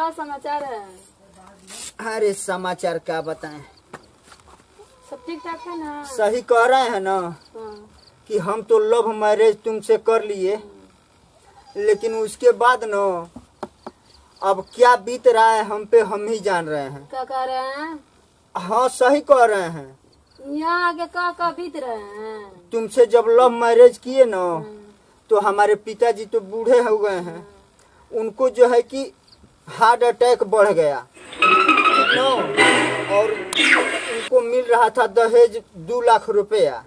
क्या समाचार है? अरे समाचार क्या बताएं। सब ठीक ठाक है ना? सही कह रहे हैं ना हाँ। कि हम तो लव मैरिज तुमसे कर लिए, लेकिन उसके बाद न अब क्या बीत रहा है हम पे हम ही जान रहे हैं। क्या कह रहे हैं? हाँ सही कह रहे हैं। यहाँ आगे क्या बीत रहे हैं? तुमसे जब लव मैरिज किए न तो हमारे पिताजी तो बूढ़े हो गए हैं, उनको जो है कि हार्ट अटैक बढ़ गया नो, और उनको मिल रहा था दहेज 2 लाख रुपया,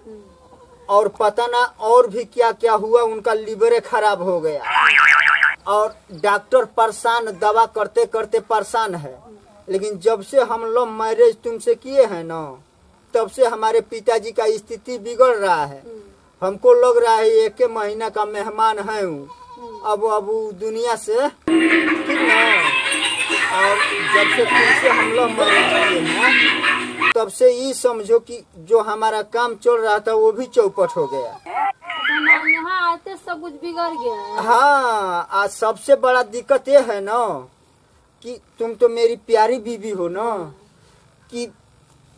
और पता ना और भी क्या क्या हुआ, उनका लीवर खराब हो गया और डॉक्टर परेशान, दवा करते करते परेशान है। लेकिन जब से हम लव मैरिज तुमसे किए हैं ना, तब से हमारे पिताजी का स्थिति बिगड़ रहा है। हमको लग रहा है 1 महीना का मेहमान है अब वो दुनिया से, ठीक ना। और जब से तुमसे हम लोग मैरिज किए हैं तब से ये समझो कि जो हमारा काम चल रहा था वो भी चौपट हो गया। यहाँ आते सब कुछ बिगड़ गया है। हाँ, आज सबसे बड़ा दिक्कत ये है ना कि तुम तो मेरी प्यारी बीवी हो ना, कि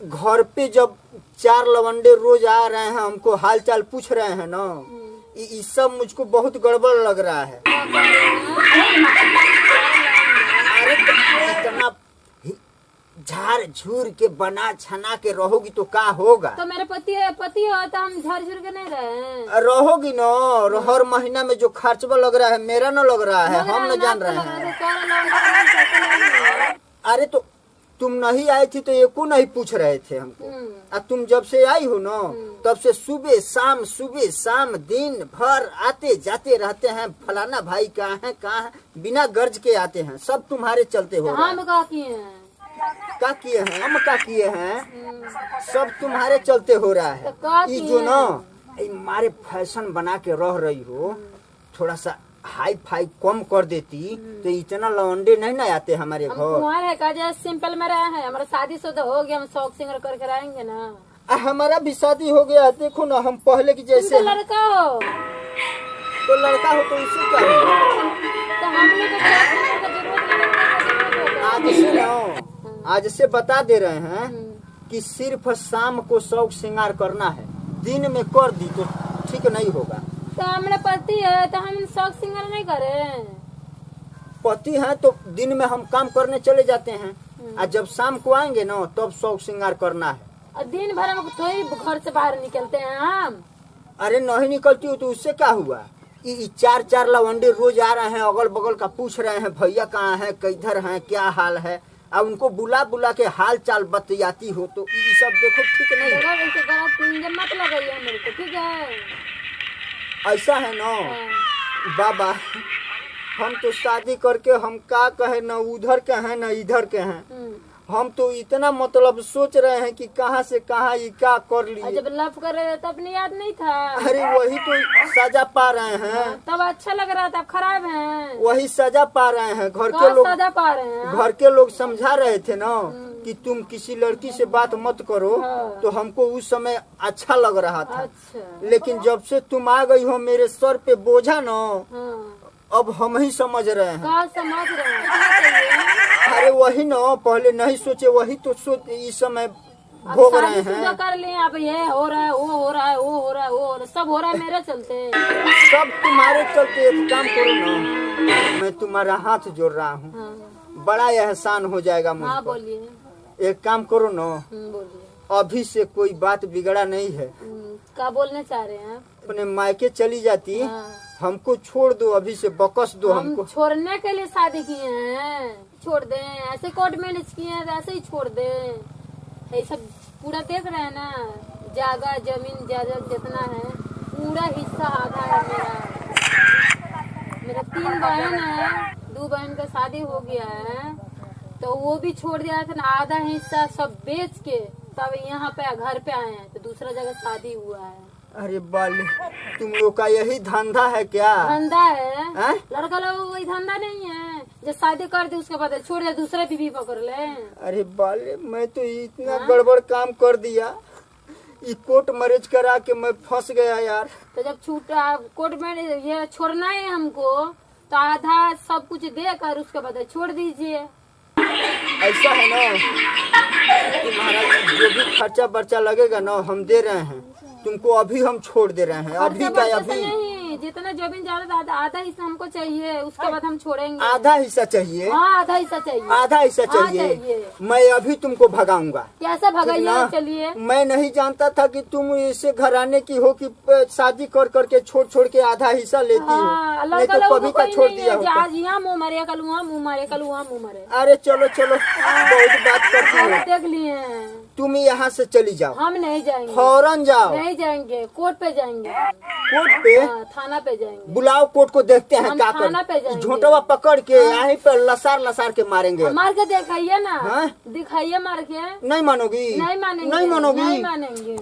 घर पे जब 4 लवंडे रोज आ रहे हैं, हमको हाल चाल पूछ रहे हैं ना, ये सब मुझको बहुत गड़बड़ लग रहा है। अरे तो इतना झाड़ झूर के बना छना के रहोगी तो क्या होगा? तो मेरे पति हो तो हम झड़ झुर के नहीं रहे रहोगी ना। हर महीना में जो खर्चवा लग रहा है मेरा न लग रहा है, हम न जान रहे हैं। अरे तो तुम नहीं आई थी तो एको नहीं पूछ रहे थे हमको, और तुम जब से आई हो ना तब से सुबह शाम दिन भर आते जाते रहते हैं। फलाना भाई कहाँ है बिना गर्ज के आते हैं। सब तुम्हारे चलते हो। हम क्या किए हैं? क्या किए हैं? हम क्या किए हैं? सब तुम्हारे चलते हो रहा है। ये जो ना मारे फैशन बना के रह रही हो, थोड़ा सा हाई फाई कम कर देती तो इतना लौंडे नहीं ना आते हमारे घर। तुम्हारे का सिंपल में रहा है, हमारा शादी हो गया, हम शौक सिंगर करके रहेंगे ना। हमारा भी शादी हो गया, देखो ना हम पहले की जैसे। तो लड़का हो तो लड़का हो तो उससे क्या हो? तो हम लोग आज से बता दे रहे हैं कि सिर्फ शाम को शौक श्रृंगार करना है, दिन में कर दी तो ठीक नहीं होगा। तो हमारे पति है तो हम शौक सिंगार नहीं करें। पति है तो दिन में हम काम करने चले जाते हैं, और जब शाम को आएंगे ना तब शौक श्रृंगार करना है। और दिन भर हम थोड़ी घर से बाहर निकलते हैं हम। अरे नहीं निकलती हो तो उससे क्या हुआ? ये 4 लवंडे रोज आ रहे हैं, अगल बगल का पूछ रहे हैं भैया कहाँ है, किधर हैं, क्या हाल है, अब उनको बुला के हाल चाल बतियाती हो तो ये सब देखो ठीक नहीं है। मत लगाइए मेरे को, ठीक है? ऐसा है ना बाबा, हम तो शादी करके हम का कहे, न उधर के हैं न इधर के हैं। हम तो इतना मतलब सोच रहे हैं कि कहाँ से कहाँ ये क्या कर लिए। जब लव कर रहे थे तब नहीं याद नहीं था? अरे वही तो सजा पा रहे हैं। तब अच्छा लग रहा था, अब खराब है। वही सजा पा रहे हैं। घर के लोग सजा पा रहे हैं। घर के लोग समझा रहे थे ना कि तुम किसी लड़की से बात मत करो। तो हमको उस समय अच्छा लग रहा था। अच्छा। लेकिन जब से तुम आ गई हो मेरे सर पे बोझा ना, अब हम ही समझ रहे हैं। क्या समझ रहे हैं? अरे वही ना, पहले नहीं सोचे, वही तो सोच इस समय भोग रहे हैं। कर ले, अब ये हो रहा है, वो हो रहा है, वो हो रहा है, वो हो रहा है, सब हो रहा है मेरे चलते। सब तुम्हारे चलते। एक काम करो ना, मैं तुम्हारा हाथ जोड़ रहा हूँ, बड़ा एहसान हो जाएगा मुझे। बोलिए। एक काम करो ना, बोलिए। अभी से कोई बात बिगड़ा नहीं है। क्या बोलने चाह रहे हैं? अपने मायके चली जाती, हमको छोड़ दो, अभी से बकस दो हमको। छोड़ने के लिए शादी किए हैं, छोड़ दें? ऐसे कोर्ट मैरिज किए हैं तो ऐसे ही छोड़ दें? ये सब पूरा देख रहे हैं ना, जगह जमीन जायदाद जितना है पूरा हिस्सा आधा है मेरा 3 बहन है, 2 बहन का शादी हो गया है तो वो भी छोड़ दिया था ना, आधा हिस्सा सब बेच के तब यहाँ पे घर पे आए हैं, तो दूसरा जगह शादी हुआ है। अरे बाले, तुम लोग का यही धंधा है क्या? धंधा है? लड़का लोग कोई धंधा नहीं है, जब शादी कर दे उसके बाद छोड़ दे, दूसरे बीवी पकड़ ले। अरे बाले, मैं तो इतना गड़बड़ काम कर दिया, ये कोर्ट मैरिज करा के मैं फंस गया यार। तो जब छूटा कोर्ट में ये छोड़ना है हमको तो आधा सब कुछ देकर उसके बाद छोड़ दीजिए। ऐसा है ना, तुम्हारा जो भी खर्चा बर्चा लगेगा ना हम दे रहे हैं तुमको, अभी हम छोड़ दे रहे हैं। अभी खर्चा का बर्चा से अभी नहीं, जितना जमीन जायदाद आधा हिस्सा हमको चाहिए, उसके बाद हम छोड़ेंगे। आधा हिस्सा चाहिए? हाँ आधा हिस्सा चाहिए। आधा हिस्सा हाँ, चाहिए। मैं अभी तुमको भगाऊंगा। कैसे भगाइए? ना? चलिए। मैं नहीं जानता था कि तुम इससे घराने की हो कि शादी कर करके छोड़ छोड़ के आधा हिस्सा लेती हो। हाँ, नहीं तो कभी का छोड़ दिया होता। आज यहाँ मुँह मारे, कल वहाँ मुँह मारे, कल वहाँ मुँह मारे। अरे चलो चलो, बहुत बात करती हो। देख लिए, तुम यहाँ से चली जाओ। हम नहीं जाएंगे। फौरन जाओ। नहीं जाएंगे, कोर्ट पे जाएंगे। कोर्ट पे? थाना पे जाएंगे। बुलाओ कोर्ट को, देखते हैं हम क्या थाना पे कर। जाएंगे। झोंटवा पकड़ के यहीं पर लसार लसार के मारेंगे। मार के दिखाइए ना। हाँ? दिखाइए मार के। नहीं मानोगी? नहीं मानेंगे। नहीं मानोगी? नहीं मानेंगे।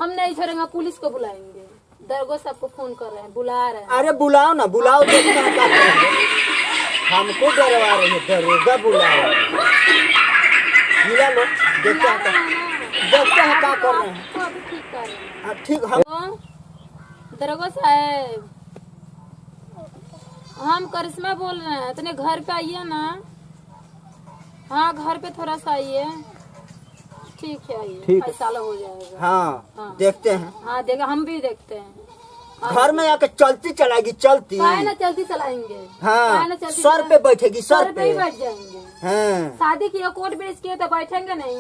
हम नहीं छोड़ेंगे, पुलिस को बुलाएंगे। दरगो सबको फोन कर रहे हैं, बुला रहे हैं। अरे बुलाओ ना, बुलाओ, देखते हैं क्या करेंगे। हमको डरवा रहे हैं, दरोगा बुला रहे हैं। मिला लो, देखते हैं क्या कर रहे हैं। अभी ठीक कर रहे हैं। हाँ, ठीक। हम दरोगा साहब, हम करिश्मा बोल रहे हैं, इतने घर पे आइए ना। हाँ घर पे थोड़ा सा आइए। ठीक है, आइए। ठीक है। पैसा हो जाएगा। हाँ, देखते हैं। हाँ देखा, हम भी देखते हैं। घर में आके चलती चलाएगी, चलती। काहे ना चलती चलाएंगे। हाँ, काहे ना चलती सर पे बैठेगी, सर सर पे ही पे। बैठ जाएंगे। हाँ। शादी की कोर्ट मैरिज किए तो बैठेंगे नहीं।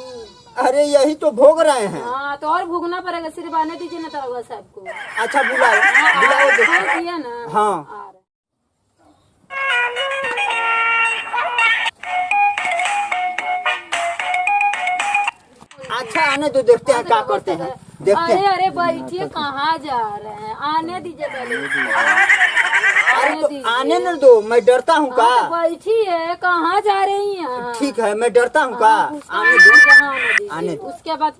अरे यही तो भोग रहे हैं। हाँ तो और भोगना पड़ेगा, सिर्फ आने दीजिए ना दरोगा साहब को। अच्छा बुलाओ, बुलाओ, देखते हैं। दिया ना। हाँ। आ रहे। अच्छा आने दो, देखते हैं क्या करते हैं, देखते अरे हैं। अरे बैठिए, कहाँ जा रहे हैं? आने दीजिए पहले। अरे तो आने न दो, मैं डरता हूँ का? हाँ, तो बैठिए, कहाँ जा रही हैं? ठीक है, मैं डरता हूँ का? आने दो, आने आने दो। उसके बाद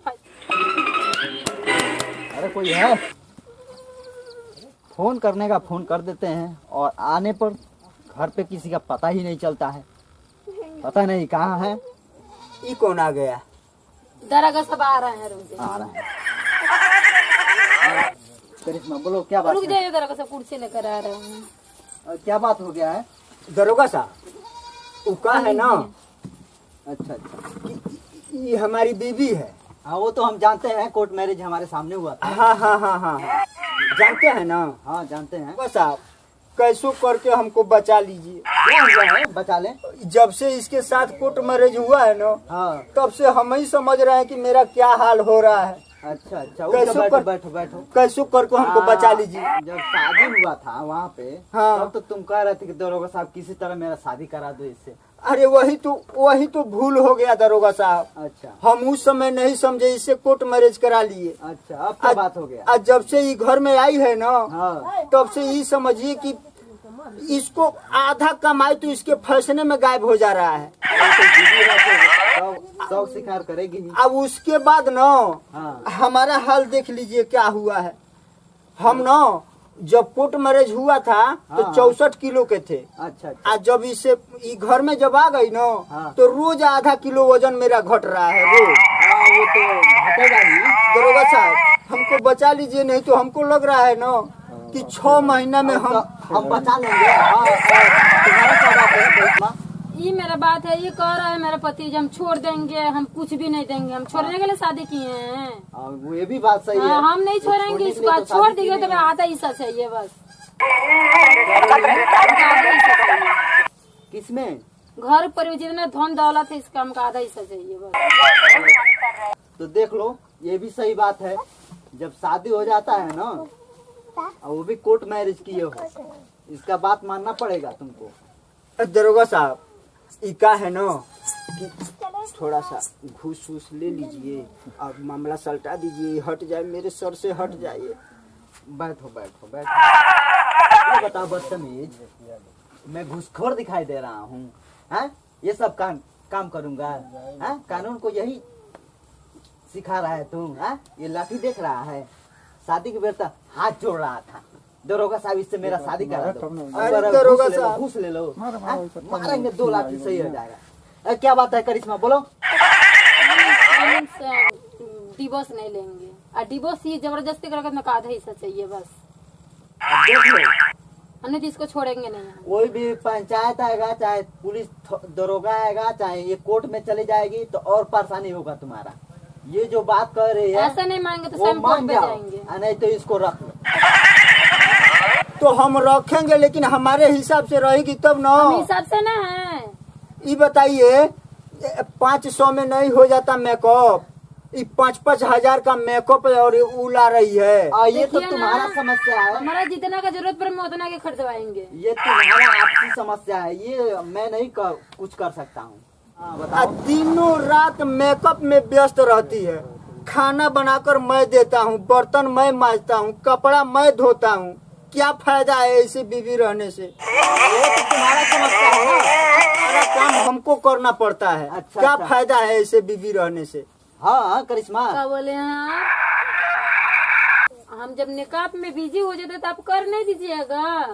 अरे कोई है? फोन करने का फोन कर देते हैं और आने पर घर पे किसी का पता ही नहीं चलता है। पता नहीं कहाँ है। ये कौन आ गया? दरोगा सब आ रहे हैं, रुक जाइए। आ रहा है। करिश्मा बोलो क्या बात रुक है? जाइए, दरोगा सब कुर्सी लेकर आ रहे हैं। क्या बात हो गया है? दरोगा साहब, वो का है ना, अच्छा अच्छा। ये हमारी बीवी है। हाँ वो तो हम जानते हैं, कोर्ट मैरिज हमारे सामने हुआ था। हाँ हाँ हाँ हाँ हाँ, जानते हैं ना? हाँ जानते हैं। दरोगा साहब, कैसो करके हमको बचा लीजिए। क्या हुआ है बचा लें। जब से इसके साथ कोर्ट मैरिज हुआ है ना, हाँ तब से हम ही समझ रहे हैं कि मेरा क्या हाल हो रहा है। अच्छा अच्छा, कैसे उठ बैठो कर- बैठो बैठो। कैसो करके हमको हाँ, बचा लीजिए। जब शादी हुआ था वहाँ पे, हाँ। तब तो तुम कह रहे थे कि दरोगा साहब किसी तरह मेरा शादी करा दो इससे। अरे वही तो भूल हो गया दरोगा साहब। अच्छा हम उस समय नहीं समझे, इससे कोर्ट मैरिज करा लिए। अच्छा, अब क्या बात हो गया? आज जब से ये घर में आई है ना, हाँ तब से ये समझिए कि इसको आधा कमाई तो इसके फैसने में गायब हो जा रहा है। तो दीदी है तो शौक शिकार करेगी ही। अब उसके बाद ना हाँ हमारा हाल देख लीजिए क्या हुआ है। हम ना जब कोर्ट मैरिज हुआ था तो हाँ। 64 किलो के थे। अच्छा अच्छा। आज जब इसे घर में जब आ गई ना, हाँ। तो रोज आधा किलो वजन मेरा घट रहा है रोज। हाँ वो तो घटेगा ही। दरोगा साहब हमको बचा लीजिए, नहीं तो हमको लग रहा है ना कि 6 महीना में हम बचा लेंगे। हाँ तुम्हारा क्या बात है करिश्मा? ये मेरा बात है, ये कह रहा है मेरा पति हम छोड़ देंगे, हम कुछ भी नहीं देंगे, हम छोड़ने के लिए शादी किए हैं। वो ये भी बात सही है। हाँ, हम नहीं छोड़ेंगे छोड़ने के इसको, लिए तो छोड़ शादी देंगे की तो नहीं मैं है। आधा हिस्सा चाहिए बस। आधा हिस्सा चाहिए। किसमें? घर पर जितना धन दौलत है इसका हमको आधा हिस्सा चाहिए बस। तो देख लो, ये भी सही बात है। जब शादी हो जाता है ना, और वो भी कोर्ट मैरिज किए हो, इसका बात मानना पड़ेगा तुमको। दरोगा साहब इका है ना कि थोड़ा सा घूस वूस ले लीजिए और मामला सल्टा दीजिए, हट जाए, मेरे सर से हट जाइए। बैठो बैठो बैठो। ये बताओ बदतमीज, मैं घूसखोर दिखाई दे रहा हूँ? हैं? ये सब काम करूंगा? हैं? कानून को यही सिखा रहा है तुम? हैं? ये लाठी देख रहा है? शादी के बेर तक हाथ जोड़ रहा था, दरोगा साहब इससे मेरा शादी करा दो। अरे अगर दरोगा घूस ले लो, साहब। घूस ले लो, हैं? मारेंगे 2 लाठी सही हो जाएगा। क्या बात है करिश्मा, बोलो। हम डिवोर्स नहीं लेंगे, और डिवोर्स ये जबरदस्ती करके ना आधा हिस्सा चाहिए बस। देख लो, हमने तो इसको छोड़ेंगे नहीं हम। कोई भी पंचायत आएगा, चाहे पुलिस दरोगा आएगा, चाहे ये कोर्ट में चली जाएगी तो और परेशानी होगा तुम्हारा। ये जो बात कर रही है ऐसा नहीं मांगे तो वो सब कोर्ट मान पे जाओ, जाएंगे। नहीं तो इसको रख लो। तो हम रखेंगे लेकिन हमारे हिसाब से रहेगी तब ना। हम हिसाब से ना है। ये बताइए 500 में नहीं हो जाता मेकअप, ये 5-5 हजार का मेकअप और वो ला रही है। ये तो देखिए तुम्हारा ना, समस्या है, हमारा जितना का जरूरत पड़े हम उतना के खरीदवाएंगे। ये तुम्हारा आपसी समस्या है, ये मैं नहीं कुछ कर सकता हूँ। हाँ, बताओ। दिनों रात मेकअप में व्यस्त रहती है। खाना बनाकर मैं देता हूँ, बर्तन मैं मांजता हूँ, कपड़ा मैं धोता हूँ। क्या फायदा है ऐसे बीवी रहने से? ये तो तुम्हारा समस्या है ना। सारा काम हमको करना पड़ता है। अच्छा, क्या अच्छा। फायदा है ऐसे बीवी रहने से? हाँ करिश्मा, क्या बोले हैं आप? हम जब निकाह में बिजी हो जाते तो आप कर नहीं दीजिएगा।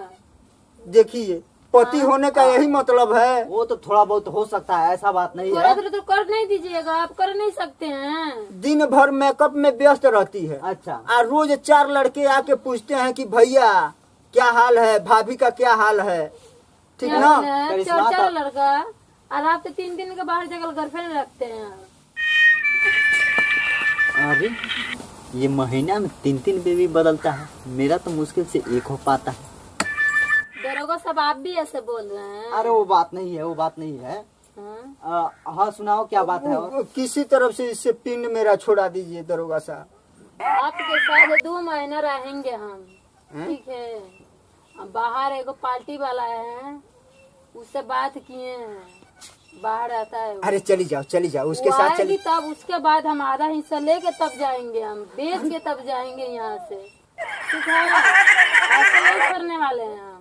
देखिए पति होने का यही मतलब है। वो तो थोड़ा बहुत हो सकता है, ऐसा बात नहीं है। तो कर नहीं दीजिएगा, आप कर नहीं सकते हैं। दिन भर मेकअप में व्यस्त रहती है अच्छा, और रोज 4 लड़के आके पूछते हैं कि भैया क्या हाल है, भाभी का क्या हाल है, ठीक क्या ना? बोले हैं? करिश्मा चार तो- लड़का और आप तो 3 दिन के बाहर जाकर गर्लफ्रेंड रखते हैं। अरे ये महीना में 3 बेबी बदलता है, मेरा तो मुश्किल से एक हो पाता है। दरोगा सब आप भी ऐसे बोल रहे हैं। अरे वो बात नहीं है, वो बात नहीं है। हाँ? हाँ सुनाओ क्या बात है। और किसी तरफ से इससे पिंड मेरा छोड़ा दीजिए दरोगा साहब। आपके साथ 2 महीना रहेंगे हम, हैं? ठीक है। अब बाहर एगो पार्टी वाला है, उससे बात किए हैं, बाहर आता है वो। अरे चली जाओ उसके वो साथ आएगी चली। तब उसके बाद हम आधा हिस्सा लेके तब जाएंगे, हम बेच के तब जाएंगे यहाँ से, ठीक है। ऐसे नहीं करने वाले हैं हम।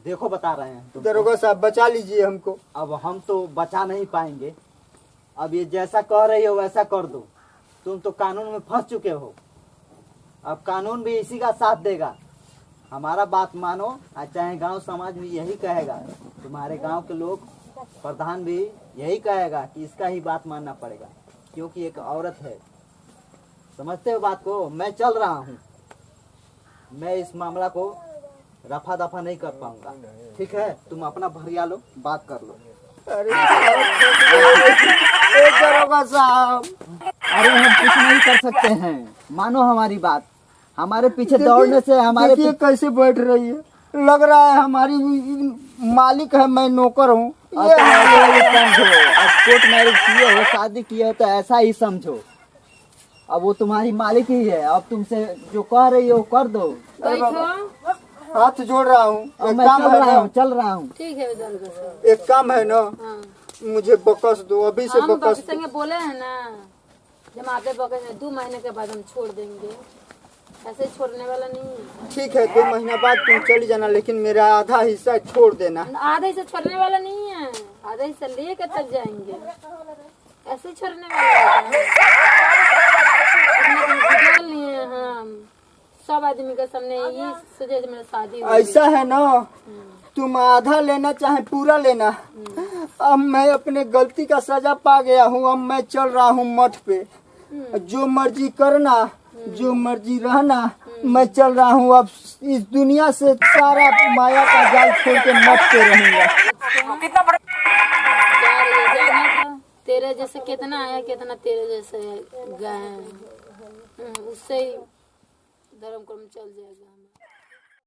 देखो बता रहे हैं तुमको। दरोगा साहब बचा लीजिए हमको। अब हम तो बचा नहीं पाएंगे। अब ये जैसा कह रही हो वैसा कर दो। तुम तो कानून में फंस चुके हो, अब कानून भी इसी का साथ देगा। हमारा बात मानो, और चाहे गांव समाज में यही कहेगा, तुम्हारे गांव के लोग, प्रधान भी यही कहेगा कि इसका ही बात मानना पड़ेगा, क्योंकि एक औरत है। समझते हो बात को? मैं चल रहा हूँ, मैं इस मामला को रफा दफा नहीं कर पाऊंगा, ठीक है? तुम अपना भरिया लो, बात कर लो। अरे ए दरोगा साहब, अरे हम कुछ नहीं कर सकते हैं, मानो हमारी बात। हमारे पीछे दौड़ने से हमारे देखिए कैसे बैठ रही है, लग रहा है हमारी मालिक है, मैं नौकर हूँ। अब तो ऐसा ही समझो। अब कोर्ट मैरिज किए हो, शादी किए हो, तो ऐसा ही समझो। अब वो तुम्हारी मालिक ही है, अब तुमसे जो कह रही हो कर दो। बैठो, हाथ जोड़ रहा हूँ। अब एक मैं काम चल है रहा ना, हूँ, चल रहा हूँ। ठीक है दरोगा साहब। एक काम है ना, हाँ, मुझे बकस दो, अभी से हम बकस दो। बक्सेंगे बोले हैं ना, जब आपे बकसेंगे 2 महीने के बाद हम छोड़ देंगे, ऐसे छोड़ने वाला नहीं है। ठीक है 2 महीना बाद तुम चली जाना, लेकिन मेरा आधा हिस्सा छोड़ देना। आधा हिस्सा छोड़ने वाला नहीं है, आधा हिस्सा लेके तब जाएंगे, ऐसे छोड़ने वाला है। इतना तो बिगाड़ लिए हैं हम, सब आदमी के सामने ये सोचे मेरा शादी हो गई। ऐसा है ना, तुम आधा लेना चाहे पूरा लेना, अब मैं अपने गलती का सजा पा गया हूँ। अब मैं चल रहा हूँ मठ पे, जो मर्जी करना, जो मर्जी रहना, मैं चल रहा हूँ। अब इस दुनिया से सारा माया का जाल छोड़ के मठ पे रहूंगा। जा रही है, जाने दो। तेरे जैसे कितना आया, कितना तेरे जैसे गए हैं। उससे ही धर्म कर्म चल जाएगा हमारा।